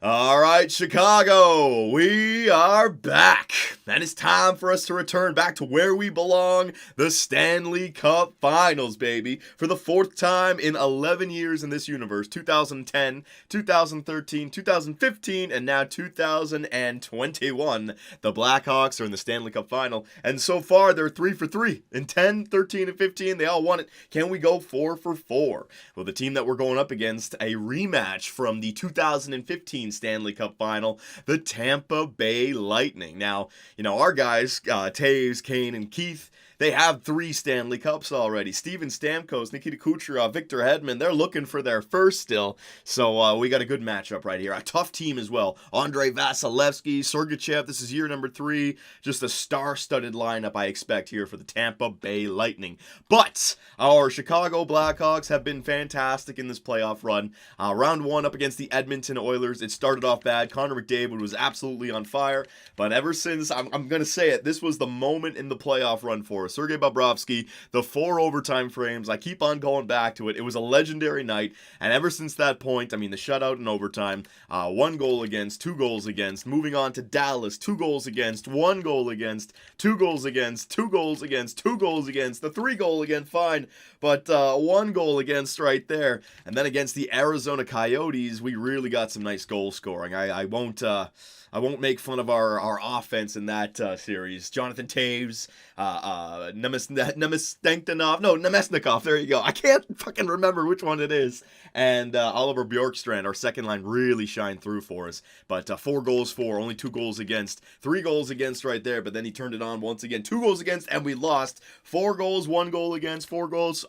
All right, Chicago, we are back. And it's time for us to return back to where we belong, the Stanley Cup Finals, baby. For the fourth time in 11 years in this universe, 2010, 2013, 2015, and now 2021. The Blackhawks are in the Stanley Cup Final, and so far they're 3 for 3. In 10, 13, and 15, they all won it. Can we go 4 for 4? Well, the team that we're going up against, a rematch from the 2015 Stanley Cup Final, the Tampa Bay Lightning. Now, our guys, Taves, Kane, and Keith, they have 3 Stanley Cups already. Steven Stamkos, Nikita Kucherov, Victor Hedman, they're looking for their first still. So we got a good matchup right here. A tough team as well. Andrei Vasilevsky, Sergachev, this is year number 3. Just a star-studded lineup I expect here for the Tampa Bay Lightning. But our Chicago Blackhawks have been fantastic in this playoff run. Round 1 up against the Edmonton Oilers. It started off bad. Connor McDavid was absolutely on fire. But ever since, I'm going to say it, this was the moment in the playoff run for us. Sergei Bobrovsky, the 4 overtime frames. I keep on going back to it. It was a legendary night. And ever since that point, the shutout in overtime, 1 goal against, 2 goals against. Moving on to Dallas, 2 goals against, 1 goal against, 2 goals against, 2 goals against, 2 goals against, the 3 goal again, fine. But 1 goal against right there. And then against the Arizona Coyotes, we really got some nice goal scoring. I won't make fun of our offense in that series. Jonathan Taves, Nemesnikov, there you go. I can't fucking remember which one it is. And Oliver Bjorkstrand, our second line, really shined through for us. But 4 goals for, only 2 goals against, 3 goals against right there. But then he turned it on once again. 2 goals against, and we lost. 4 goals, 1 goal against, 2 goals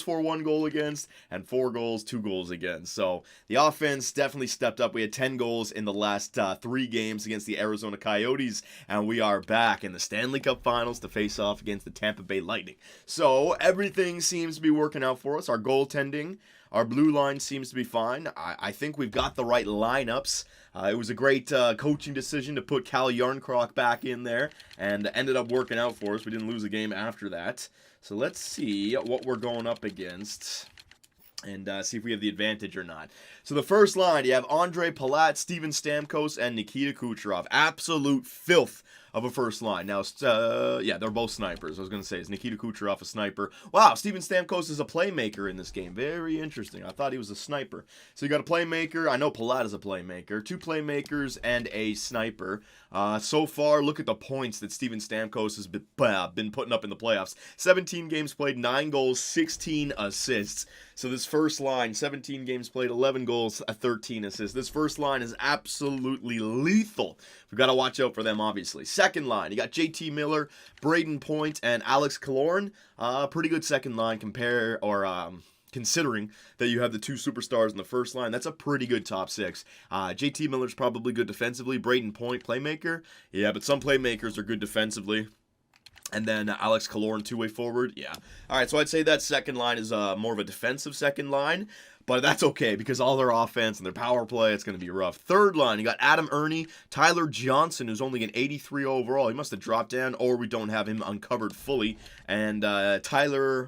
for, 1 goal against, and 4 goals, 2 goals against. So the offense definitely stepped up. We had 10 goals in the last 3 games against the Arizona Coyotes, and we are back in the Stanley Cup Finals to face off against the Tampa Bay Lightning. So everything seems to be working out for us. Our goaltending, our blue line seems to be fine. I think we've got the right lineups. It was a great coaching decision to put Cal Yarncroc back in there, and ended up working out for us. We didn't lose a game after that. So let's see what we're going up against and see if we have the advantage or not. So the first line, you have Andre Palat, Steven Stamkos, and Nikita Kucherov. Absolute filth of a first line. Now, yeah, they're both snipers. I was going to say, is Nikita Kucherov a sniper? Wow, Steven Stamkos is a playmaker in this game. Very interesting. I thought he was a sniper. So you got a playmaker. I know Palat is a playmaker. 2 playmakers and a sniper. So far, look at the points that Steven Stamkos has been putting up in the playoffs. 17 games played, 9 goals, 16 assists. So this first line, 17 games played, 11 goals, 13 assists. This first line is absolutely lethal. We've got to watch out for them, obviously. Second line, you got JT Miller, Braden Point, and Alex Killorn. Pretty good second line considering that you have the 2 superstars in the first line. That's a pretty good top 6. JT Miller's probably good defensively. Braden Point, playmaker. Yeah, but some playmakers are good defensively. And then Alex Killorn, 2-way forward. Yeah. All right, so I'd say that second line is more of a defensive second line. But that's okay, because all their offense and their power play, it's going to be rough. Third line, you got Adam Ernie, Tyler Johnson, who's only an 83 overall. He must have dropped down, or we don't have him uncovered fully. And Taylor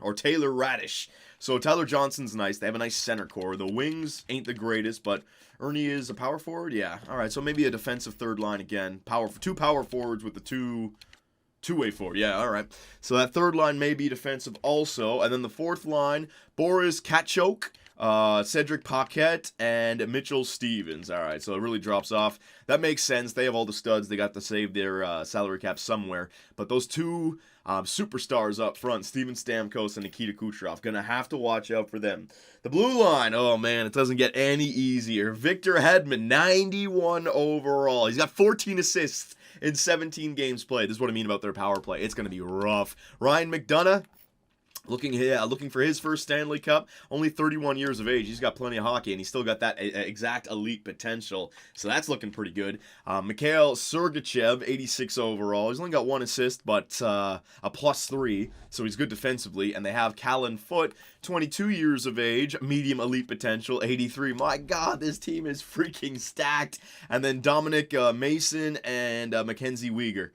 Radish. So Tyler Johnson's nice. They have a nice center core. The wings ain't the greatest, but Ernie is a power forward? Yeah. All right, so maybe a defensive third line again. 2 power forwards with the 2-way forward. Yeah, all right. So that third line may be defensive also. And then the fourth line, Boris Katchouk, Cedric Paquette, and Mitchell Stevens. All right, so it really drops off. That makes sense. They have all the studs. They got to save their salary cap somewhere. But those 2 superstars up front, Steven Stamkos and Nikita Kucherov, gonna have to watch out for them. The blue line, oh man, it doesn't get any easier. Victor Hedman, 91 overall. He's got 14 assists in 17 games played. This is what I mean about their power play. It's gonna be rough. Ryan McDonough, looking for his first Stanley Cup. Only 31 years of age. He's got plenty of hockey, and he's still got that exact elite potential. So that's looking pretty good. Mikhail Sergachev, 86 overall. He's only got 1 assist, but a +3, so he's good defensively. And they have Callan Foote, 22 years of age, medium elite potential, 83. My God, this team is freaking stacked. And then Dominic Mason and Mackenzie Weegar.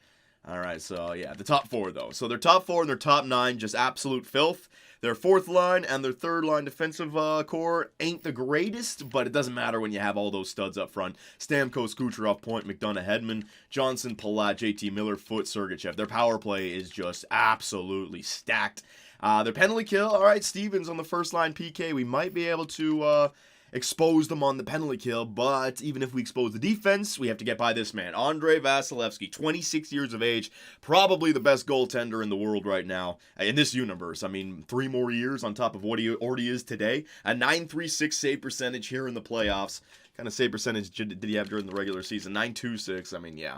All right, so yeah, the top four though. So their top four and their top nine, just absolute filth. Their fourth line and their third line defensive core ain't the greatest, but it doesn't matter when you have all those studs up front. Stamkos, Kucherov, Point, McDonough, Hedman, Johnson, Palat, JT Miller, Foote, Sergachev. Their power play is just absolutely stacked. Their penalty kill, all right, Stevens on the first line PK. We might be able to expose them on the penalty kill, but even if we expose the defense, we have to get by this man. Andrei Vasilevsky, 26 years of age, probably the best goaltender in the world right now, in this universe. I mean, 3 more years on top of what he already is today. A .936 save percentage here in the playoffs. What kind of save percentage did he have during the regular season? .926, I mean, yeah.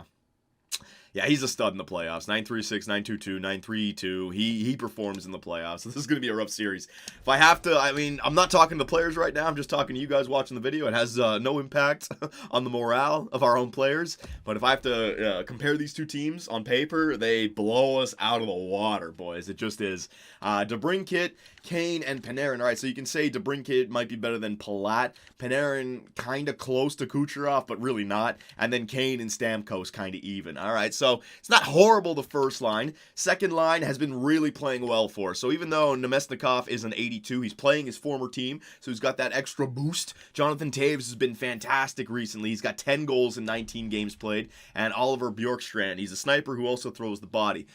Yeah, he's a stud in the playoffs. .936, .922, .932. He performs in the playoffs. This is going to be a rough series. If I have to, I mean, I'm not talking to the players right now. I'm just talking to you guys watching the video. It has no impact on the morale of our own players. But if I have to compare these two teams on paper, they blow us out of the water, boys. It just is. DeBrincat, Kane, and Panarin. All right, so you can say DeBrincat might be better than Palat. Panarin kind of close to Kucherov, but really not. And then Kane and Stamkos kind of even. All right, so it's not horrible, the first line. Second line has been really playing well for us. So even though Nemesnikov is an 82, he's playing his former team, so he's got that extra boost. Jonathan Toews has been fantastic recently. He's got 10 goals in 19 games played. And Oliver Bjorkstrand, he's a sniper who also throws the body.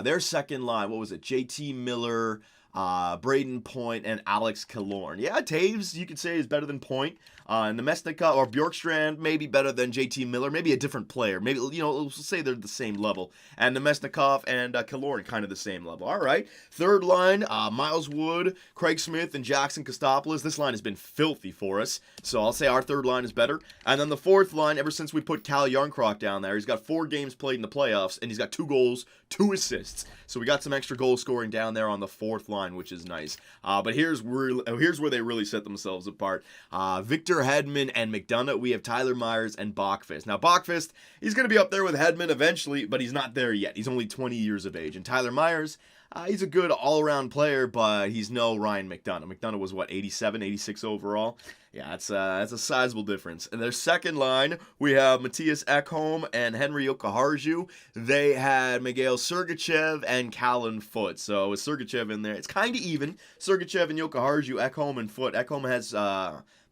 Their second line, what was it? JT Miller, Braden Point, and Alex Killorn. Yeah, Toews, you could say, is better than Point. Nemesnikov or Bjorkstrand maybe better than JT Miller, maybe a different player. Maybe, you know, we'll say they're the same level. And Nemesnikov and Killorn kind of the same level. All right. Third line, Miles Wood, Craig Smith, and Jackson Kostopoulos. This line has been filthy for us, so I'll say our third line is better. And then the fourth line, ever since we put Cal Yarncroc down there, he's got 4 games played in the playoffs, and he's got 2 goals, 2 assists. So we got some extra goal scoring down there on the fourth line, which is nice. But here's where they really set themselves apart. Victor Hedman and McDonough. We have Tyler Myers and Bachfist. Now, Bachfist, he's going to be up there with Hedman eventually, but he's not there yet. He's only 20 years of age. And Tyler Myers, he's a good all-around player, but he's no Ryan McDonough. McDonough was, what, 87, 86 overall? Yeah, that's a sizable difference. And their second line, we have Matthias Ekholm and Henry Jokiharju. They had Miguel Sergachev and Callan Foote. So with Sergachev in there, it's kind of even. Sergachev and Jokiharju, Ekholm and Foote. Ekholm has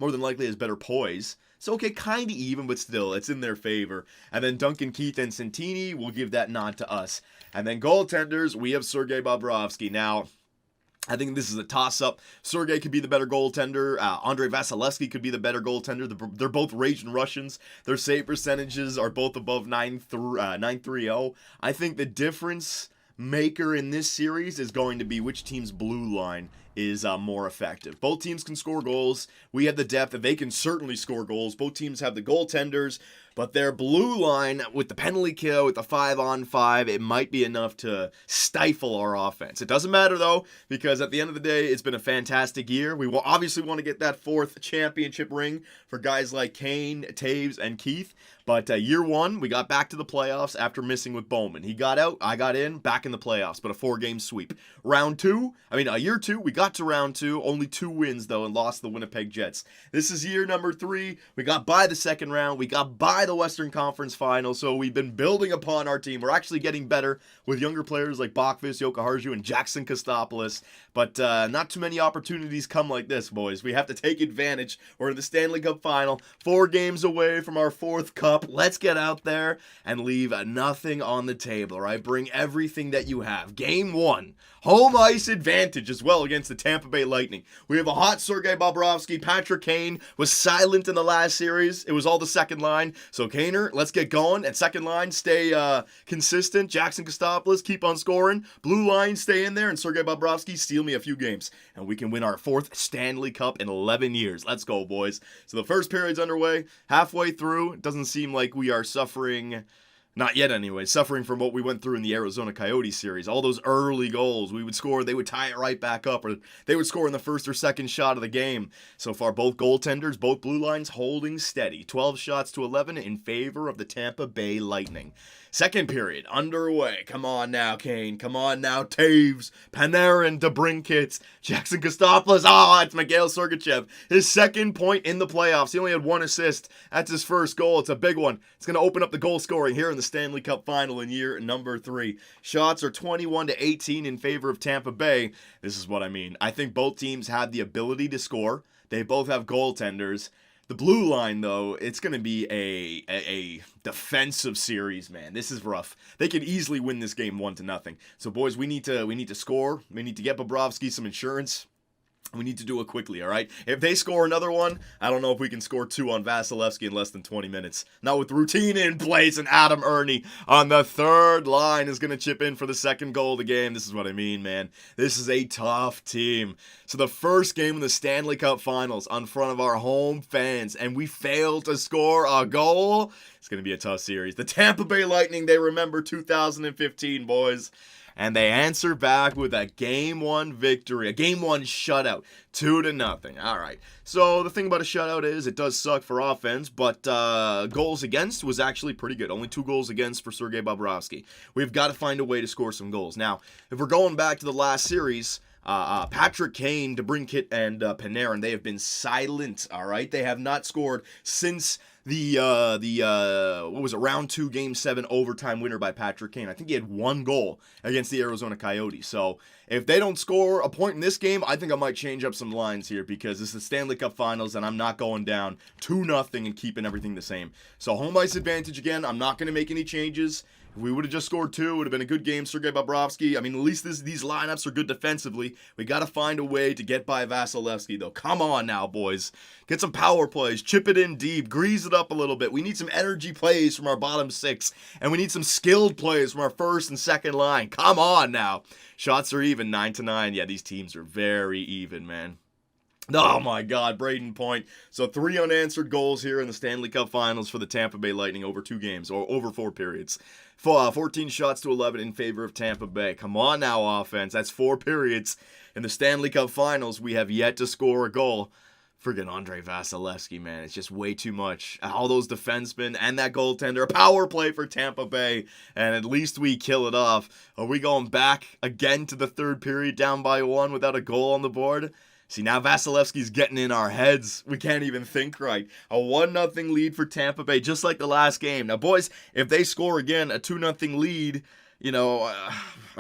more than likely has better poise. So, okay, kind of even, but still, it's in their favor. And then Duncan Keith and Santini will give that nod to us. And then goaltenders, we have Sergei Bobrovsky. Now, I think this is a toss-up. Sergei could be the better goaltender. Andrei Vasilevsky could be the better goaltender. They're both Raging Russians. Their save percentages are both above 930. I think the difference maker in this series is going to be which team's blue line is more effective. Both teams can score goals. We have the depth that they can certainly score goals. Both teams have the goaltenders, but their blue line with the penalty kill, with the 5-on-5, it might be enough to stifle our offense. It doesn't matter, though, because at the end of the day, it's been a fantastic year. We will obviously want to get that 4th championship ring for guys like Kane, Toews, and Keith. But year 1, we got back to the playoffs after missing with Bowman. He got out, I got in, back in the playoffs, but a 4-game sweep. Year 2, we got to round 2, only 2 wins, though, and lost the Winnipeg Jets. This is year number 3. We got by the second round. We got by the Western Conference Final, so we've been building upon our team. We're actually getting better with younger players like Bachfist, Jokiharju, and Jackson Kostopoulos, but not too many opportunities come like this, boys. We have to take advantage. We're in the Stanley Cup Final, 4 games away from our 4th cup. Let's get out there and leave nothing on the table, all right? Bring everything that you have. Game 1, home ice advantage as well against the Tampa Bay Lightning. We have a hot Sergei Bobrovsky. Patrick Kane was silent in the last series. It was all the second line. So, Kaner, let's get going. And second line, stay consistent. Jackson Kostopoulos, keep on scoring. Blue line, stay in there. And Sergei Bobrovsky, steal me a few games. And we can win our 4th Stanley Cup in 11 years. Let's go, boys. So the first period's underway. Halfway through, it doesn't seem like we are suffering... Not yet anyway, suffering from what we went through in the Arizona Coyotes series. All those early goals, we would score, they would tie it right back up, or they would score in the first or second shot of the game. So far, both goaltenders, both blue lines holding steady. 12 shots to 11 in favor of the Tampa Bay Lightning. Second period underway. Come on now, Kane. Come on now, Taves, Panarin, DeBrincat, Jackson Kostopoulos. Oh, it's Mikhail Sergachev. His second point in the playoffs. He only had 1 assist. That's his first goal. It's a big one. It's going to open up the goal scoring here in the Stanley Cup Final in year number 3. Shots are 21-18 in favor of Tampa Bay. This is what I mean. I think both teams have the ability to score. They both have goaltenders. The blue line, though, it's going to be a defensive series, man. This is rough. They could easily win this game 1-0. So, boys, we need to score. We need to get Bobrovsky some insurance. We need to do it quickly, all right? If they score another one, I don't know if we can score 2 on Vasilevsky in less than 20 minutes. Not with routine in place, and Adam Ernie on the third line is going to chip in for the second goal of the game. This is what I mean, man. This is a tough team. So the first game in the Stanley Cup Finals on front of our home fans, and we failed to score a goal. It's going to be a tough series. The Tampa Bay Lightning, they remember 2015, boys. And they answer back with a Game 1 victory, a Game 1 shutout, 2-0. All right. So the thing about a shutout is it does suck for offense, but goals against was actually pretty good. Only 2 goals against for Sergei Bobrovsky. We've got to find a way to score some goals. Now, if we're going back to the last series, Patrick Kane, DeBrincat, and Panarin, they have been silent, all right? They have not scored since round 2, Game 7 overtime winner by Patrick Kane. I think he had 1 goal against the Arizona Coyotes. So if they don't score a point in this game, I think I might change up some lines here because this is the Stanley Cup Finals and I'm not going down 2-0 and keeping everything the same. So home ice advantage again. I'm not going to make any changes. If we would have just scored 2, it would have been a good game. Sergei Bobrovsky, I mean, at least these lineups are good defensively. We got to find a way to get by Vasilevsky, though. Come on now, boys. Get some power plays. Chip it in deep. Grease it up a little bit. We need some energy plays from our bottom 6. And we need some skilled plays from our first and second line. Come on now. Shots are even, 9-9. Yeah, these teams are very even, man. Oh my God, Braden Point. So 3 unanswered goals here in the Stanley Cup Finals for the Tampa Bay Lightning over 2 games, or over 4 periods. 14 shots to 11 in favor of Tampa Bay. Come on now, offense. That's 4 periods. In the Stanley Cup Finals, we have yet to score a goal. Friggin' Andrei Vasilevsky, man. It's just way too much. All those defensemen and that goaltender. A power play for Tampa Bay. And at least we kill it off. Are we going back again to the third period down by 1 without a goal on the board? See, now Vasilevsky's getting in our heads. We can't even think right. A 1-0 lead for Tampa Bay, just like the last game. Now, boys, if they score again, a 2-0 lead, I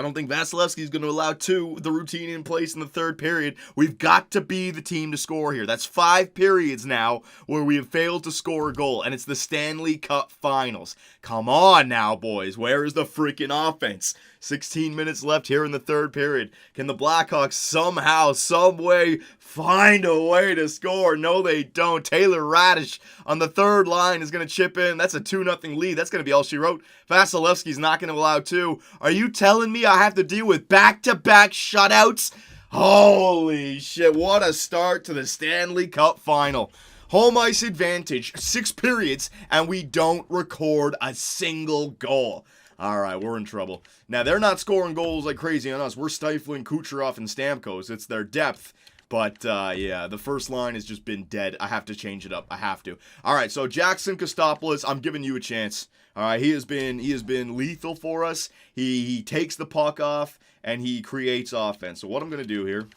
don't think Vasilevsky's going to allow 2, the routine in place in the third period. We've got to be the team to score here. That's 5 periods now where we have failed to score a goal, and it's the Stanley Cup Finals. Come on now, boys. Where is the freaking offense? 16 minutes left here in the third period. Can the Blackhawks somehow, some way, find a way to score? No, they don't. Taylor Radish on the third line is going to chip in. That's a 2-0 lead. That's going to be all she wrote. Vasilevsky's not going to allow 2. Are you telling me I have to deal with back-to-back shutouts? Holy shit, what a start to the Stanley Cup Final. Home ice advantage, 6 periods, and we don't record a single goal. All right, we're in trouble. Now, they're not scoring goals like crazy on us. We're stifling Kucherov and Stamkos. It's their depth. But, yeah, the first line has just been dead. I have to change it up. I have to. All right, so Jackson Kostopoulos, I'm giving you a chance. All right, he has been lethal for us. He takes the puck off, and he creates offense. So what I'm going to do here,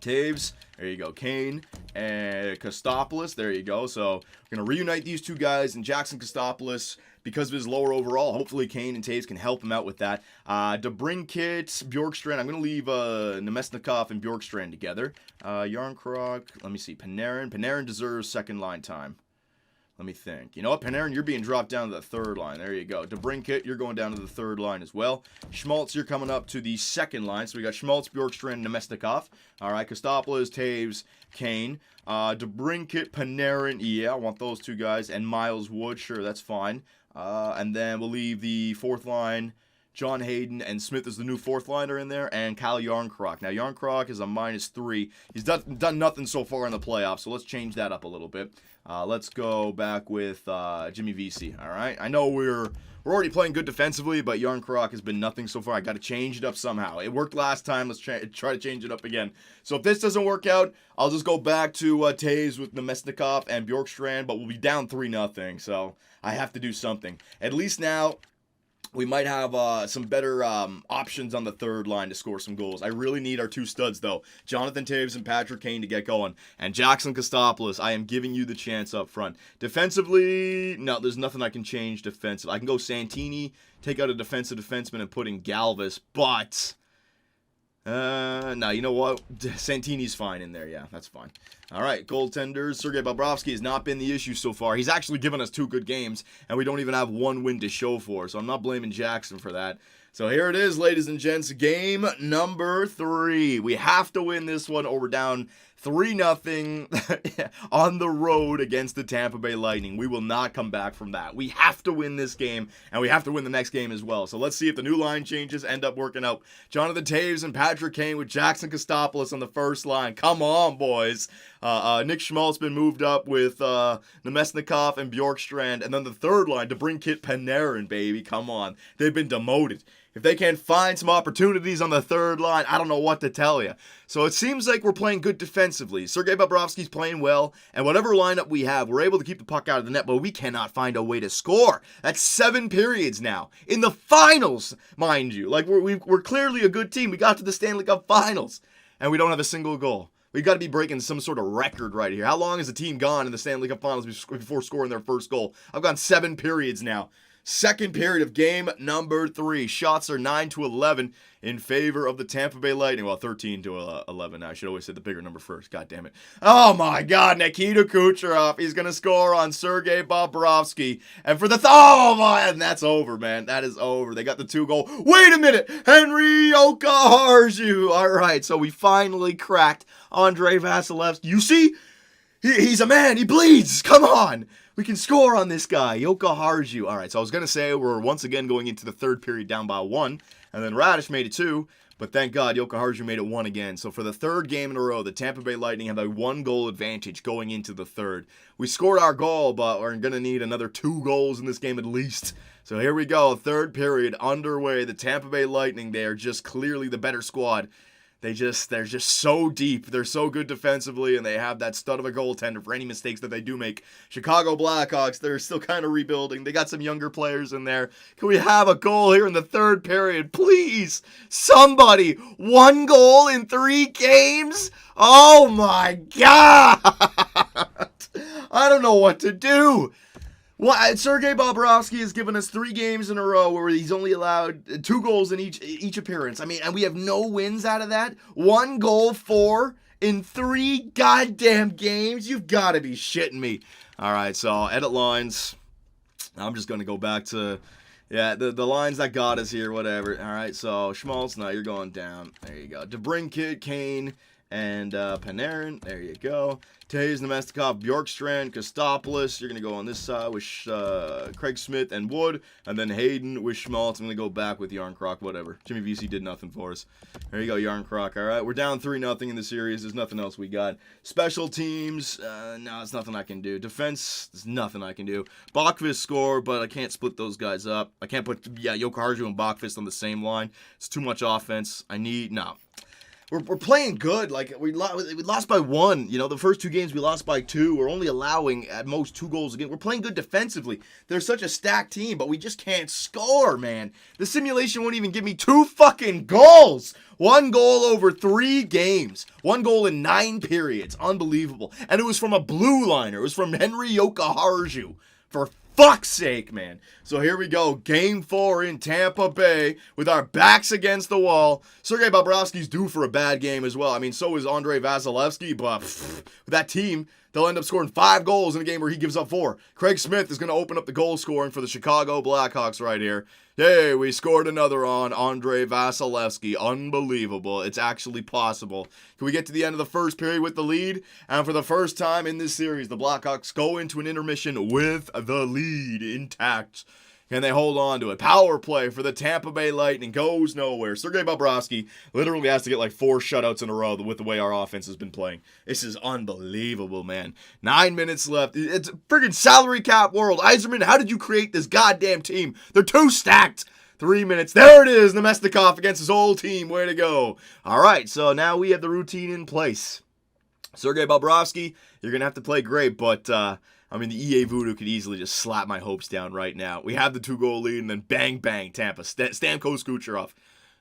Taves, there you go, Kane, and Kostopoulos, there you go. So we're going to reunite these 2 guys, and Jackson Kostopoulos, because of his lower overall, hopefully Kane and Taves can help him out with that. DeBrincat, Bjorkstrand, I'm going to leave Nemesnikov and Bjorkstrand together. Yarncroc, let me see, Panarin. Panarin deserves second line time. Let me think. You know what, Panarin, you're being dropped down to the third line. There you go. DeBrincat, you're going down to the third line as well. Schmaltz, you're coming up to the second line. So we got Schmaltz, Bjorkstrand, Nemesnikov. All right, Kostopoulos, Taves, Kane. DeBrincat, Panarin, yeah, I want those 2 guys. And Miles Wood, sure, that's fine. And then we'll leave the fourth line, John Hayden and Smith is the new 4th liner in there, and Kyle Yarncroc. Now, Yarncroc is a -3. He's done nothing so far in the playoffs, so let's change that up a little bit. Let's go back with Jimmy Vesey, all right? I know we're already playing good defensively, but Yarncroc has been nothing so far. I got to change it up somehow. It worked last time. Let's try to change it up again. So if this doesn't work out, I'll just go back to Taves with Nemesnikov and Bjorkstrand, but we'll be down 3-0, so I have to do something. At least now, we might have some better options on the third line to score some goals. I really need our two studs, though. Jonathan Toews and Patrick Kane to get going. And Jackson Kostopoulos, I am giving you the chance up front. Defensively, no, there's nothing I can change defensively. I can go Santini, take out a defensive defenseman, and put in Galvis, but... no, you know what? Santini's fine in there. Yeah, that's fine. All right, goaltenders. Sergei Bobrovsky has not been the issue so far. He's actually given us 2 good games, and we don't even have 1 win to show for, so I'm not blaming Jackson for that. So here it is, ladies and gents, game number 3. We have to win this one, or we're down 3-0 on the road against the Tampa Bay Lightning. We will not come back from that. We have to win this game, and we have to win the next game as well. So let's see if the new line changes end up working out. Jonathan Toews and Patrick Kane with Jackson Kostopoulos on the first line. Come on, boys. Nick Schmaltz been moved up with Nemesnikov and Bjorkstrand, and then the third line to bring Kit Panarin, baby. Come on. They've been demoted. If they can't find some opportunities on the third line, I don't know what to tell you. So it seems like we're playing good defensively. Sergei Bobrovsky's playing well, and whatever lineup we have, we're able to keep the puck out of the net, but we cannot find a way to score. That's 7 periods now. In the finals, mind you. Like, we're clearly a good team. We got to the Stanley Cup Finals, and we don't have a single goal. We've got to be breaking some sort of record right here. How long has the team gone in the Stanley Cup Finals before scoring their first goal? I've gone 7 periods now. Second period of game number 3. Shots are 9-11 in favor of the Tampa Bay Lightning. Well, 13-11. I should always say the bigger number first. God damn it. Oh my God, Nikita Kucherov. He's going to score on Sergei Bobrovsky. And for the... oh my... and that's over, man. That is over. They got the 2-goal. Wait a minute. Henry Okaharju. All right, so we finally cracked Andrei Vasilevsky. You see? He's a man. He bleeds. Come on. We can score on this guy, Jokiharju. All right, so I was going to say we're once again going into the third period down by 1, and then Radish made it 2, but thank God Jokiharju made it 1 again. So for the third game in a row, the Tampa Bay Lightning have a 1-goal advantage going into the third. We scored our goal, but we're going to need another 2 goals in this game at least. So here we go, third period underway. The Tampa Bay Lightning, they are just clearly the better squad. They're just so deep. They're so good defensively, and they have that stud of a goaltender for any mistakes that they do make. Chicago Blackhawks, they're still kind of rebuilding. They got some younger players in there. Can we have a goal here in the third period? Please, somebody. 1 goal in 3 games? Oh, my God. I don't know what to do. Well, Sergei Bobrovsky has given us 3 games in a row where he's only allowed 2 goals in each appearance. I mean, and we have no wins out of that. 1 goal, 4 in 3 goddamn games. You've got to be shitting me. All right, so edit lines. I'm just going to go back to, the lines that got us here, whatever. All right, so Schmaltz, now you're going down. There you go. DeBrincat, Kane, and Panarin. There you go. Toews, Nemesnikov, Bjorkstrand, Kostopoulos. You're going to go on this side with Craig Smith and Wood. And then Hayden with Schmaltz. I'm going to go back with Yarncroc, whatever. Jimmy Vesey did nothing for us. There you go, Yarncroc. All right, we're down 3-0 in the series. There's nothing else we got. Special teams, no, it's nothing I can do. Defense, there's nothing I can do. Bachvist score, but I can't split those guys up. I can't put, Jokiharju and Bachvist on the same line. It's too much offense. No. We're playing good. Like, we lost by 1. You know, the first 2 games we lost by 2. We're only allowing at most 2 goals a game. We're playing good defensively. They're such a stacked team, but we just can't score, man. The simulation won't even give me 2 fucking goals. 1 goal over 3 games. 1 goal in 9 periods. Unbelievable. And it was from a blue liner. It was from Henry Jokiharju. For fuck's sake, man. So here we go. Game 4 in Tampa Bay with our backs against the wall. Sergei Bobrovsky's due for a bad game as well. I mean, so is Andrei Vasilevsky, but with that team, they'll end up scoring 5 goals in a game where he gives up 4. Craig Smith is going to open up the goal scoring for the Chicago Blackhawks right here. Hey, we scored another on Andrei Vasilevsky. Unbelievable. It's actually possible. Can we get to the end of the first period with the lead? And for the first time in this series, the Blackhawks go into an intermission with the lead intact. Can they hold on to it? Power play for the Tampa Bay Lightning goes nowhere. Sergei Bobrovsky literally has to get like 4 shutouts in a row with the way our offense has been playing. This is unbelievable, man. 9 minutes left. It's a friggin' salary cap world. Yzerman, how did you create this goddamn team? They're too stacked. 3 minutes. There it is. Nemesnikov against his old team. Way to go. All right, so now we have the routine in place. Sergei Bobrovsky, you're going to have to play great, but I'm I mean, the EA Voodoo could easily just slap my hopes down right now. We have the 2-goal lead, and then bang, bang, Tampa. Stamkos Kucherov.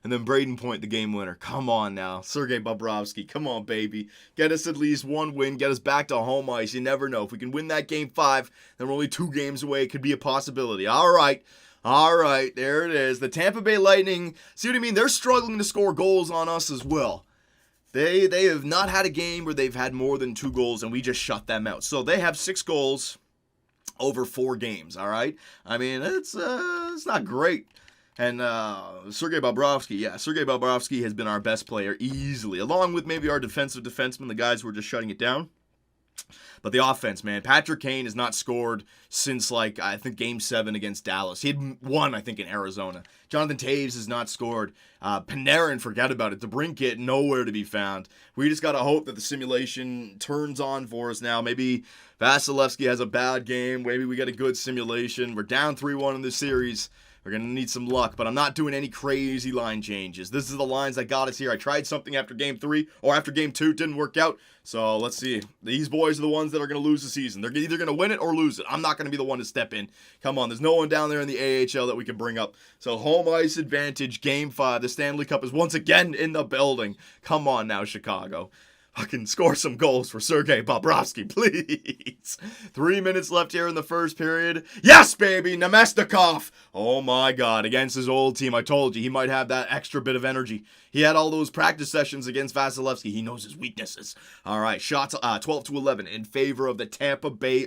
And then Braden Point, the game winner. Come on now. Sergei Bobrovsky. Come on, baby. Get us at least one win. Get us back to home ice. You never know. If we can win that game 5, then we're only 2 games away. It could be a possibility. All right. There it is. The Tampa Bay Lightning, see what I mean? They're struggling to score goals on us as well. They have not had a game where they've had more than 2 goals, and we just shut them out. So they have 6 goals over 4 games, all right? I mean, it's not great. And Sergei Bobrovsky has been our best player easily, along with maybe our defensive defensemen, the guys who are just shutting it down. But the offense, man, Patrick Kane has not scored since, like, I think Game 7 against Dallas. He had won, I think, in Arizona. Jonathan Toews has not scored. Panarin, forget about it. DeBrincat, nowhere to be found. We just got to hope that the simulation turns on for us now. Maybe Vasilevsky has a bad game. Maybe we get a good simulation. We're down 3-1 in this series. We're going to need some luck, but I'm not doing any crazy line changes. This is the lines that got us here. I tried something after Game 3 or after Game 2. Didn't work out. So let's see. These boys are the ones that are going to lose the season. They're either going to win it or lose it. I'm not going to be the one to step in. Come on, there's no one down there in the AHL that we can bring up. So home ice advantage, Game 5. The Stanley Cup is once again in the building. Come on now, Chicago. Fucking score some goals for Sergei Bobrovsky, please. 3 minutes left here in the first period. Yes, baby, Nemesnikov. Oh my God, against his old team. I told you, he might have that extra bit of energy. He had all those practice sessions against Vasilevsky. He knows his weaknesses. All right, shots 12-11 in favor of the Tampa Bay,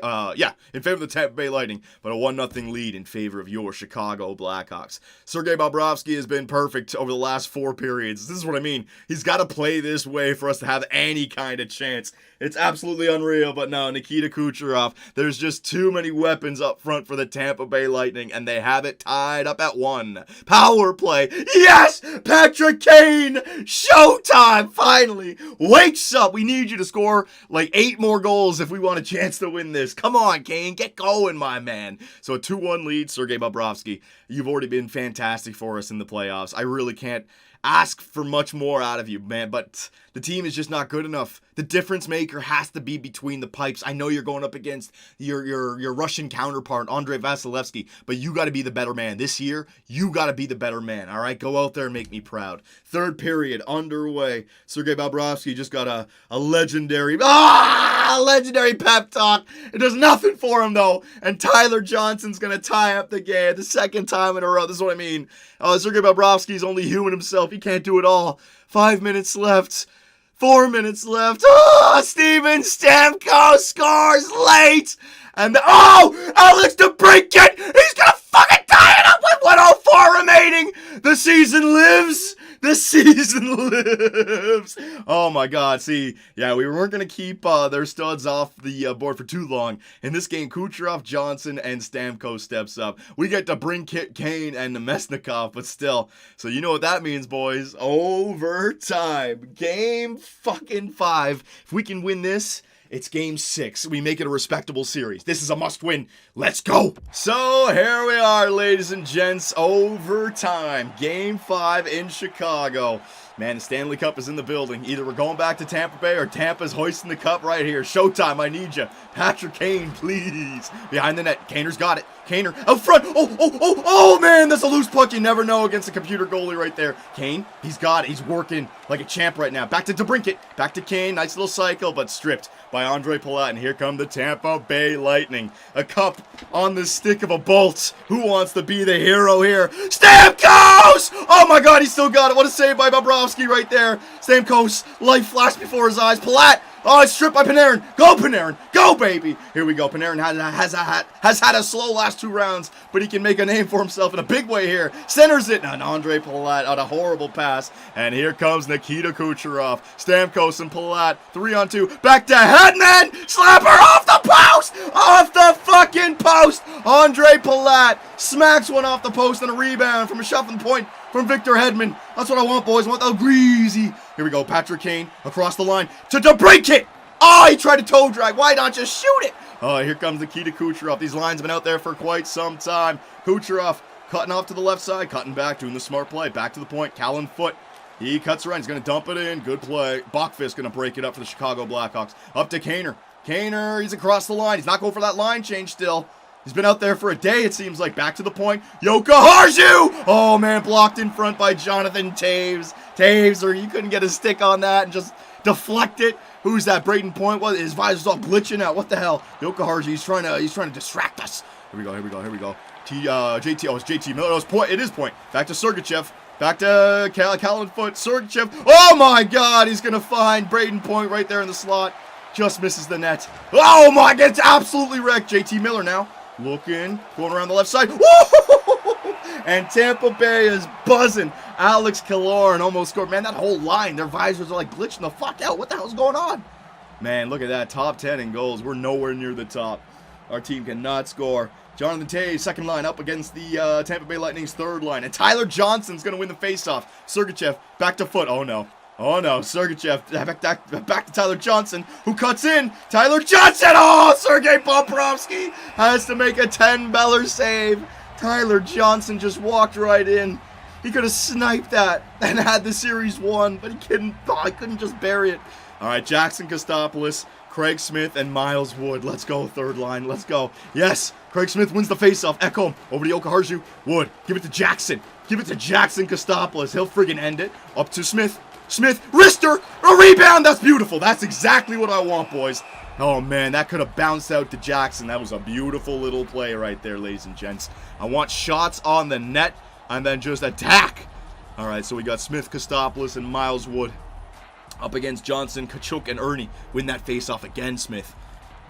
in favor of the Tampa Bay Lightning, but a 1-0 lead in favor of your Chicago Blackhawks. Sergei Bobrovsky has been perfect over the last 4 periods. This is what I mean. He's got to play this way for us to have any kind of chance. It's absolutely unreal, but no, Nikita Kucherov, there's just too many weapons up front for the Tampa Bay Lightning, and they have it tied up at 1. Power play. Yes! Patrick Kane! Showtime! Finally! Wakes up! We need you to score like 8 more goals if we want a chance to win this. Come on, Kane. Get going, my man. So a 2-1 lead, Sergei Bobrovsky. You've already been fantastic for us in the playoffs. I really can't ask for much more out of you, man, but the team is just not good enough. The difference maker has to be between the pipes. I know you're going up against your Russian counterpart, Andrei Vasilevsky, but you got to be the better man. This year, you got to be the better man, all right? Go out there and make me proud. Third period underway. Sergei Bobrovsky just got a legendary pep talk. It does nothing for him, though, and Tyler Johnson's going to tie up the game the second time in a row. This is what I mean. Sergei Bobrovsky's only human himself. He can't do it all. 5 minutes left. 4 minutes left. Steven Stamkos scores late. And Alex DeBrincat, he's going to fucking tie it up with 1:04 remaining. The season lives. The season lives. Oh my God. See, yeah, we weren't going to keep their studs off the board for too long. In this game, Kucherov, Johnson, and Stamkos steps up. We get to bring Kane and Nemesnikov, but still. So you know what that means, boys. Overtime. Game fucking 5. If we can win this, it's Game 6. We make it a respectable series. This is a must-win. Let's go. So here we are, ladies and gents. Overtime. Game 5 in Chicago. Man, the Stanley Cup is in the building. Either we're going back to Tampa Bay or Tampa's hoisting the cup right here. Showtime, I need you. Patrick Kane, please. Behind the net. Kaner's got it. Kaner out front. Oh, man, that's a loose puck. You never know against a computer goalie right there. Kane, he's got it. He's working like a champ right now. Back to DeBrincat. Back to Kane. Nice little cycle, but stripped by Andre Palat. And here come the Tampa Bay Lightning. A cup on the stick of a bolt. Who wants to be the hero here? Stamkos! Oh, my God, he still got it. What a save by Bobrovsky right there. Stamkos, life flashed before his eyes. Palat. Oh, it's stripped by Panarin. Go, Panarin. Go, baby. Here we go. Panarin has had a slow last 2 rounds, but he can make a name for himself in a big way here. Centers it. And Andre Palat on a horrible pass. And here comes Nikita Kucherov. Stamkos and Palat. 3-on-2. Back to Hedman. Slapper off the post. Off the fucking post. Andre Palat smacks one off the post and a rebound from a shot from the point from Victor Hedman. That's what I want, boys. I want the greasy. Here we go. Patrick Kane across the line to DeBrincat. Oh, he tried to toe drag. Why not just shoot it? Oh, here comes Nikita Kucherov. These lines have been out there for quite some time. Kucherov cutting off to the left side, cutting back, doing the smart play. Back to the point. Callan Foote. He cuts around. He's going to dump it in. Good play. Bachfist going to break it up for the Chicago Blackhawks. Up to Kaner. Kaner, he's across the line. He's not going for that line change still. He's been out there for a day, it seems like. Back to the point. Yokoharju! Oh, man, blocked in front by Jonathan Taves. Taves, or you couldn't get a stick on that and just deflect it. Who's that? Braden Point? Well, his visor's all glitching out. What the hell? Yokoharju, he's trying to distract us. Here we go. JT, it's JT Miller. It's Point. It is Point. Back to Sergachev. Back to Callan Foot. Sergachev. Oh, my God. He's going to find Braden Point right there in the slot. Just misses the net. Oh, my God. It's absolutely wrecked. JT Miller now. Looking, going around the left side. Woo! And Tampa Bay is buzzing. Alex Killorn almost scored. Man, that whole line, their visors are like glitching the fuck out. What the hell's going on? Man, look at that. Top 10 in goals. We're nowhere near the top. Our team cannot score. Jonathan Taves, second line, up against the Tampa Bay Lightning's third line. And Tyler Johnson's going to win the faceoff. Sergachev, back to Foot. Oh, no. Oh, no. Sergachev, back to Tyler Johnson, who cuts in. Tyler Johnson! Oh, Sergei Bobrovsky has to make a 10-beller save. Tyler Johnson just walked right in. He could have sniped that and had the series won, but he couldn't. Oh, he couldn't just bury it. All right, Jackson Kostopoulos, Craig Smith, and Miles Wood. Let's go, third line. Let's go. Yes, Craig Smith wins the faceoff. Ekholm over to Yokoharju. Wood, give it to Jackson. Give it to Jackson Kostopoulos. He'll friggin' end it. Up to Smith. Smith, wrister, a rebound. That's beautiful. That's exactly what I want, boys. Oh, man, that could have bounced out to Jackson. That was a beautiful little play right there, ladies and gents. I want shots on the net and then just attack. All right, so we got Smith, Kostopoulos, and Miles Wood up against Johnson, Kachuk, and Ernie. Win that face-off again, Smith.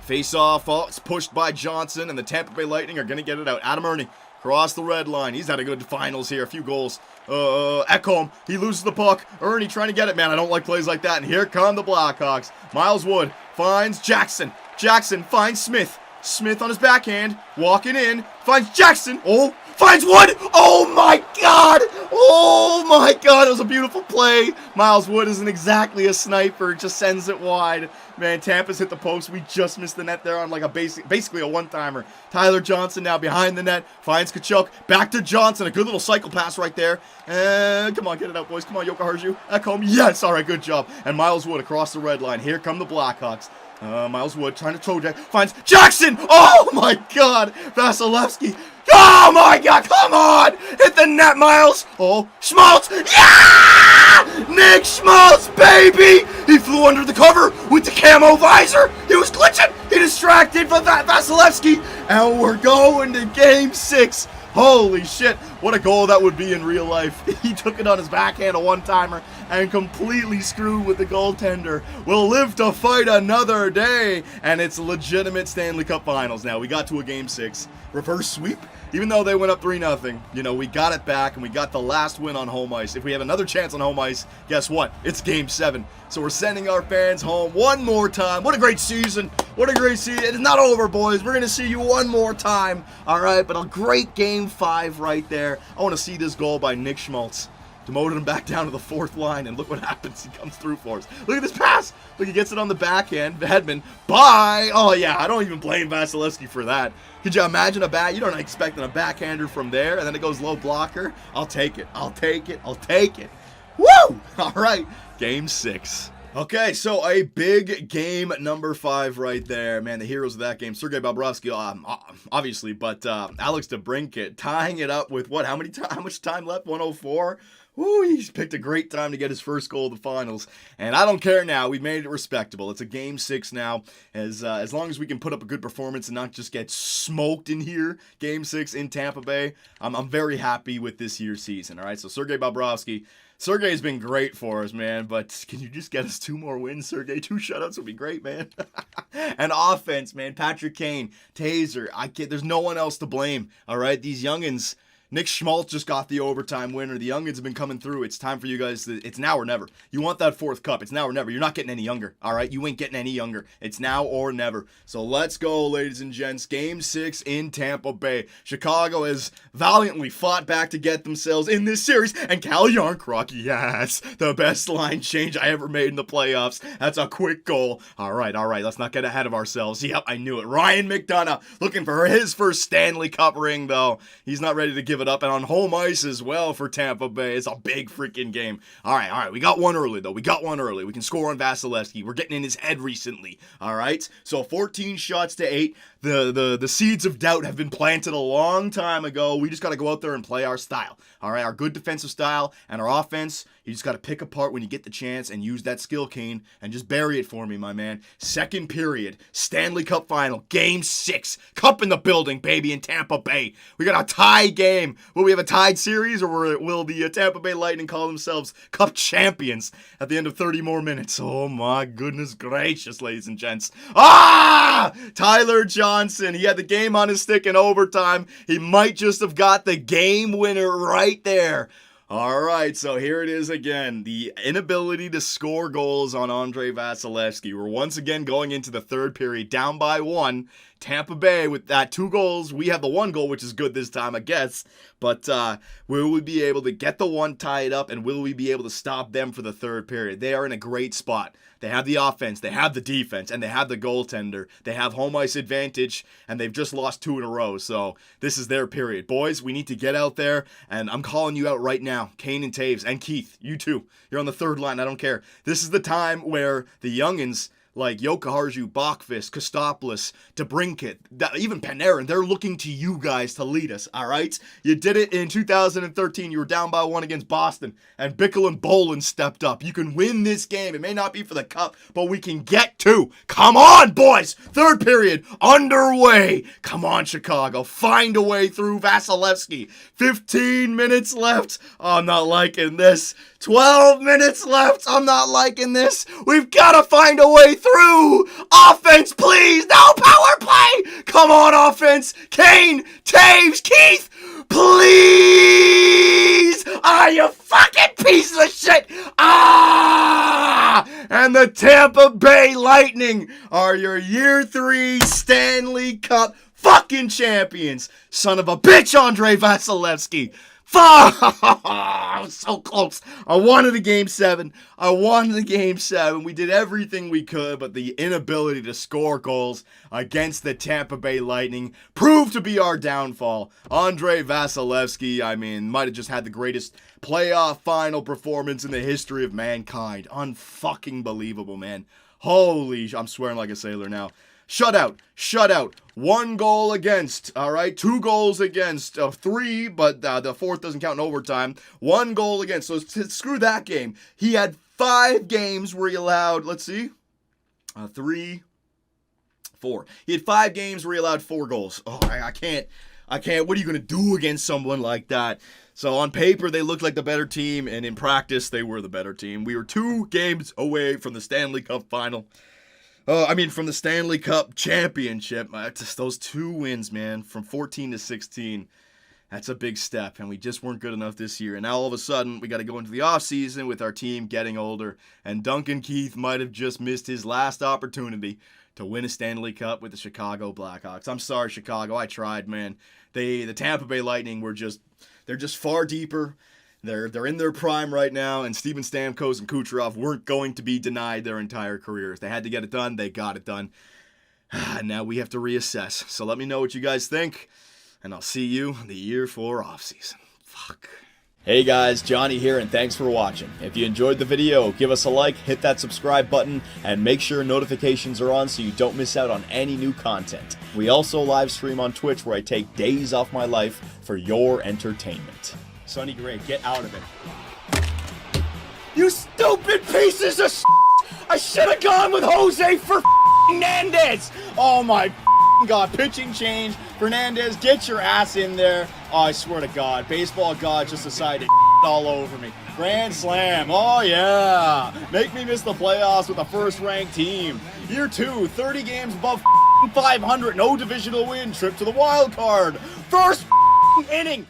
Face-off, oh, it's pushed by Johnson, and the Tampa Bay Lightning are going to get it out. Adam Ernie. Cross the red line. He's had a good finals here. A few goals. Ekholm. He loses the puck. Ernie trying to get it. Man, I don't like plays like that. And here come the Blackhawks. Miles Wood finds Jackson. Jackson finds Smith. Smith on his backhand. Walking in. Finds Jackson. Oh, finds Wood. Oh, my God. Oh, my God. It was a beautiful play. Miles Wood isn't exactly a sniper. Just sends it wide. Man, Tampa's hit the post. We just missed the net there on like a basically a one-timer. Tyler Johnson now behind the net. Finds Kachuk. Back to Johnson. A good little cycle pass right there. And come on, get it out, boys. Come on, Yokoharju. Ekholm. Yes. All right, good job. And Miles Wood across the red line. Here come the Blackhawks. Miles Wood trying to throw Jack. Finds Jackson. Oh, my God. Vasilevsky. Oh, my God. Come on. Hit the net, Miles. Oh, Schmaltz. Yeah! Nick Schmaltz, baby. He flew under the cover with the camo visor. He was glitching. He distracted for that Vasilevsky. And we're going to game 6. Holy shit, what a goal that would be in real life. He took it on his backhand, a one-timer, and completely screwed with the goaltender. We'll live to fight another day, and it's legitimate Stanley Cup Finals now. We got to a Game 6. Reverse sweep, even though they went up 3-0. You know, we got it back, and we got the last win on home ice. If we have another chance on home ice, guess what? It's Game 7. So we're sending our fans home one more time. What a great season. What a great season. It's not over, boys. We're going to see you one more time. All right, but a great Game 5 right there. I want to see this goal by Nick Schmaltz. Demoted him back down to the 4th line, and look what happens. He comes through for us. Look at this pass. Look, he gets it on the backhand. Hedman. Bye. Oh, yeah, I don't even blame Vasilevsky for that. Could you imagine you don't expect a backhander from there, and then it goes low blocker? I'll take it. I'll take it. I'll take it. Woo! All right, Game 6. Okay, so a big game number 5 right there. Man, the heroes of that game, Sergei Bobrovsky, obviously, but Alex DeBrincat tying it up with what? How much time left? 104? Woo, he's picked a great time to get his first goal of the finals. And I don't care now. We've made it respectable. It's a Game 6 now. As long as we can put up a good performance and not just get smoked in here, Game 6 in Tampa Bay, I'm very happy with this year's season. All right, so Sergei Bobrovsky. Sergei's been great for us, man, but can you just get us 2 more wins, Sergei? 2 shutouts would be great, man. And offense, man, Patrick Kane, Taser, there's no one else to blame, all right? These youngins, Nick Schmaltz just got the overtime winner. The youngins have been coming through. It's time for you guys. It's now or never. You want that 4th cup. It's now or never. You're not getting any younger, all right? You ain't getting any younger. It's now or never. So let's go, ladies and gents. Game 6 in Tampa Bay. Chicago has valiantly fought back to get themselves in this series. And Cal Yarncroc, yes, the best line change I ever made in the playoffs. That's a quick goal. All right. Let's not get ahead of ourselves. Yep, I knew it. Ryan McDonough looking for his first Stanley Cup ring, though. He's not ready to give give it up, and on home ice as well for Tampa Bay. It's a big freaking game. All right, we got one early, though. We can score on Vasilevsky. We're getting in his head recently, all right? So 14 shots to 8. The seeds of doubt have been planted a long time ago. We just got to go out there and play our style, all right? Our good defensive style and our offense, you just got to pick apart when you get the chance and use that skill cane and just bury it for me, my man. Second period, Stanley Cup final, Game 6. Cup in the building, baby, in Tampa Bay. We got a tie game. Will we have a tied series, or will the Tampa Bay Lightning call themselves Cup champions at the end of 30 more minutes? Oh, my goodness gracious, ladies and gents. Tyler Johnson, he had the game on his stick in overtime. He might just have got the game winner right there. All right, so here it is again. The inability to score goals on Andrei Vasilevsky. We're once again going into the third period down by 1. Tampa Bay with that 2 goals. We have the 1 goal, which is good this time, I guess. But will we be able to get the 1 tied up, and will we be able to stop them for the third period? They are in a great spot. They have the offense, they have the defense, and they have the goaltender. They have home ice advantage, and they've just lost 2 in a row. So this is their period. Boys, we need to get out there, and I'm calling you out right now. Kane and Taves, and Keith, you too. You're on the third line, I don't care. This is the time where the youngins like Jokiharju, Bachvis, Kostopoulos, DeBrincat, even Panarin, they're looking to you guys to lead us, all right? You did it in 2013. You were down by 1 against Boston, and Bickle and Bolin stepped up. You can win this game. It may not be for the cup, but we can get 2. Come on, boys! Third period underway. Come on, Chicago. Find a way through Vasilevsky. 15 minutes left. I'm not liking this. 12 minutes left. I'm not liking this. We've got to find a way through. Offense, please. No power play. Come on, offense. Kane, Taves, Keith, please. You fucking piece of shit. And the Tampa Bay Lightning are your year 3 Stanley Cup fucking champions. Son of a bitch, Andrei Vasilevsky. Fuck! I was so close. I wanted a Game 7. We did everything we could, but the inability to score goals against the Tampa Bay Lightning proved to be our downfall. Andrei Vasilevsky, might have just had the greatest playoff final performance in the history of mankind. Unfucking believable, man. Holy, I'm swearing like a sailor now. Shutout. 1 goal against, all right? 2 goals against, 3, but the 4th doesn't count in overtime. 1 goal against, so screw that game. He had 5 games where he allowed, 3, 4. He had 5 games where he allowed 4 goals. Oh, I can't. What are you going to do against someone like that? So on paper, they looked like the better team, and in practice, they were the better team. We were 2 games away from the Stanley Cup final. From the Stanley Cup championship. Just those 2 wins, man, from 14 to 16. That's a big step, and we just weren't good enough this year. And now all of a sudden, we got to go into the offseason with our team getting older. And Duncan Keith might have just missed his last opportunity to win a Stanley Cup with the Chicago Blackhawks. I'm sorry, Chicago. I tried, man. The Tampa Bay Lightning they're just far deeper. They're in their prime right now, and Steven Stamkos and Kucherov weren't going to be denied their entire careers. They had to get it done. They got it done. Now we have to reassess. So let me know what you guys think, and I'll see you in the year 4 offseason. Fuck. Hey guys, Johnny here, and thanks for watching. If you enjoyed the video, give us a like, hit that subscribe button, and make sure notifications are on so you don't miss out on any new content. We also live stream on Twitch where I take days off my life for your entertainment. Sonny Gray, get out of it. You stupid pieces of shit! I should have gone with Jose for Fernandez! Oh my God, pitching change. Fernandez, get your ass in there. Oh, I swear to God, baseball God just decided to all over me. Grand slam, oh yeah. Make me miss the playoffs with a first-ranked team. Year 2, 30 games above 500, no divisional win, trip to the wild card. First inning.